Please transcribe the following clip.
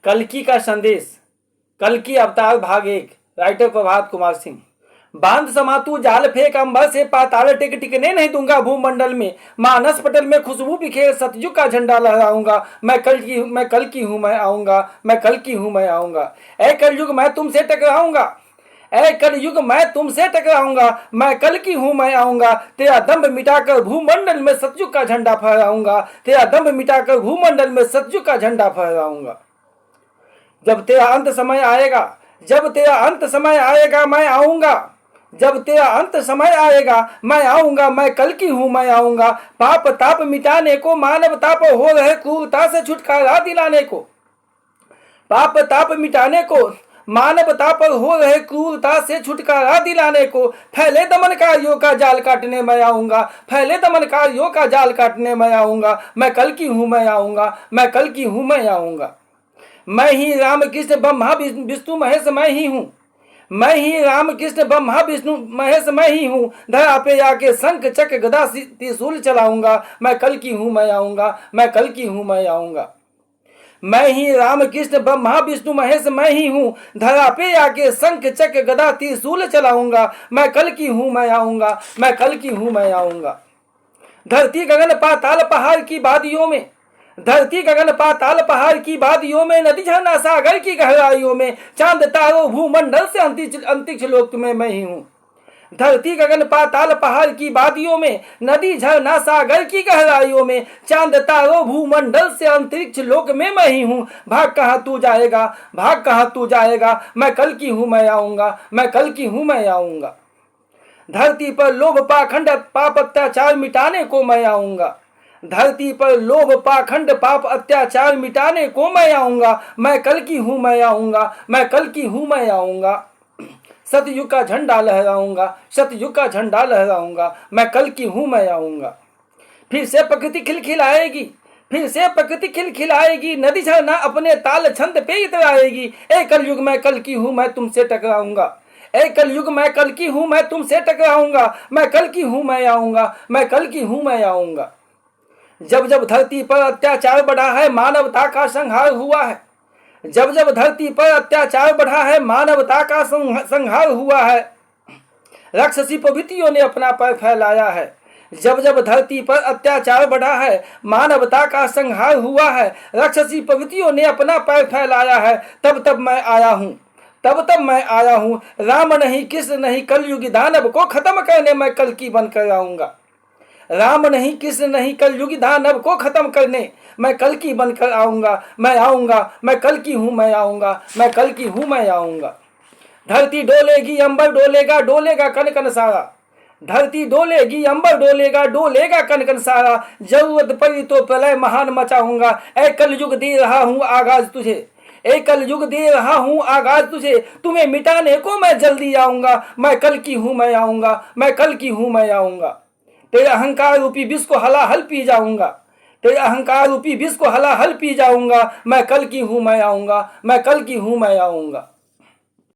कल्कि का संदेश। कल्कि अवतार भाग 1। राइटर प्रभात कुमार सिंह। बांध समातू जाल फेंक अंबर से पाताल टिकने नहीं दूंगा भूमंडल में। मानस पटल में खुशबू बिखेर सतयुग का झंडा लहराऊंगा। मैं कल की हूं मैं आऊंगा। मैं कल की हूं मैं आऊंगा। ऐ कलयुग मैं तुमसे टकराऊंगा। ऐ कलयुग मैं तुमसे टकराऊंगा। मैं कल की हूं मैं आऊंगा। तेरा दम्भ मिटाकर भूमंडल में सतयुग का झंडा फहराऊंगा। तेरा दम्भ मिटाकर भूमंडल में सतयुग का झंडा फहराऊंगा। जब तेरा अंत समय आएगा, जब तेरा अंत समय आएगा मैं आऊंगा। जब तेरा अंत समय आएगा मैं आऊंगा। मैं कल की हूं मैं आऊंगा। पाप ताप मिटाने को, मानवता पर हो रहे क्रूरता से छुटकारा दिलाने को। पाप ताप मिटाने को, मानवता पर हो रहे क्रूरता से छुटकारा दिलाने को। फैले दमनकारियों का जाल काटने मैं आऊंगा। फैले दमनकारियों का जाल काटने मैं आऊंगा। मैं कल की हूं मैं आऊंगा। मैं कल की हूं मैं आऊंगा। मैं ही राम कृष्ण ब्रह्मा विष्णु महेश मैं ही हूँ। मैं ही राम कृष्ण ब्रह्मा विष्णु महेश मैं ही हूँ। धरा पे आके शंख चक्र गदा त्रिशूल चलाऊंगा। मैं कल की हूं मैं आऊंगा। मैं कल की हूं मैं आऊंगा। मैं ही राम कृष्ण ब्रह्मा विष्णु महेश मैं ही हूँ। धरा पे आके शंख चक्र गदा त्रिशूल चलाऊंगा। मैं कल की हूं मैं आऊंगा। मैं कल की हूं मैं आऊंगा। धरती गगन पाताल पहाड़ की वादियों में, धरती गगन पाताल पहाड़ की वादियों में, नदी झरना सागर की गहराइयों में, चांद तारों भूमंडल से अंतरिक्ष लोक में मैं ही हूँ। धरती गगन पाताल पहाड़ की वादियों में, नदी झरना सागर की गहराइयों में, चांद तारों भूमंडल से अंतरिक्ष लोक में मैं ही हूँ। भाग कहाँ तू जाएगा, भाग कहाँ तू जाएगा। मैं कल की हूं मैं आऊंगा। मैं कल की हूं मैं आऊंगा। धरती पर लोभ पाखंड पाप अत्याचार मिटाने को मैं आऊंगा। धरती पर लोभ पाखंड पाप अत्याचार मिटाने को मैं आऊंगा। मैं कल की हूं मैं आऊंगा। मैं कल की हूं मैं आऊंगा। सतयुग का झंडा लहराऊंगा। सतयुग का झंडा लहराऊंगा। मैं कल की हूं मैं आऊंगा। फिर से प्रकृति खिलखिलाएगी, फिर से प्रकृति खिलखिलाएगी। नदी झरना अपने ताल छंद पे इतराएगी। ए कलयुग मैं कल की हूं मैं तुमसे टकराऊंगा। ए कलयुग मैं कल की हूं मैं तुमसे टकराऊंगा। मैं कल की हूं मैं आऊंगा। मैं कल की हूं मैं आऊंगा। जब जब धरती पर अत्याचार बढ़ा है, मानवता का संहार हुआ है। जब जब धरती पर अत्याचार बढ़ा है, मानवता का संहार हुआ है। राक्षसी प्रवृत्तियों ने अपना पैर फैलाया है। जब जब धरती पर अत्याचार बढ़ा है, मानवता का संहार हुआ है। राक्षसी प्रवृत्तियों ने अपना पैर फैलाया है। तब तब मैं आया हूँ, तब तब मैं आया हूँ। राम नहीं कृष्ण नहीं कलयुगी दानव को खत्म करने मैं कल की बनकर आऊंगा। राम नहीं कृष्ण नहीं कलयुगी दानव को खत्म करने मैं कल की बनकर आऊंगा। मैं आऊंगा। मैं कल की हूं मैं आऊंगा। मैं कल की हूं मैं आऊंगा। धरती डोलेगी अंबर डोलेगा, डोलेगा कन कन सारा। धरती डोलेगी अंबर डोलेगा, डोलेगा कन कन सारा। जरूरत पड़ी तो प्रलय महान मचाऊंगा। ऐ कलयुग दे रहा हूं आगाज तुझे। एक कलयुग दे रहा हूं आगाज तुझे। तुम्हें मिटाने को मैं जल्दी आऊंगा। मैं कल की हूं मैं आऊंगा। मैं कल की हूं मैं आऊंगा। तेरे अहंकार रूपी विष को हलाहल पी जाऊंगा। तेरे अहंकार रूपी विष को हलाहल पी जाऊंगा। मैं कल की हूं मैं आऊंगा। मैं कल की हूं मैं आऊंगा।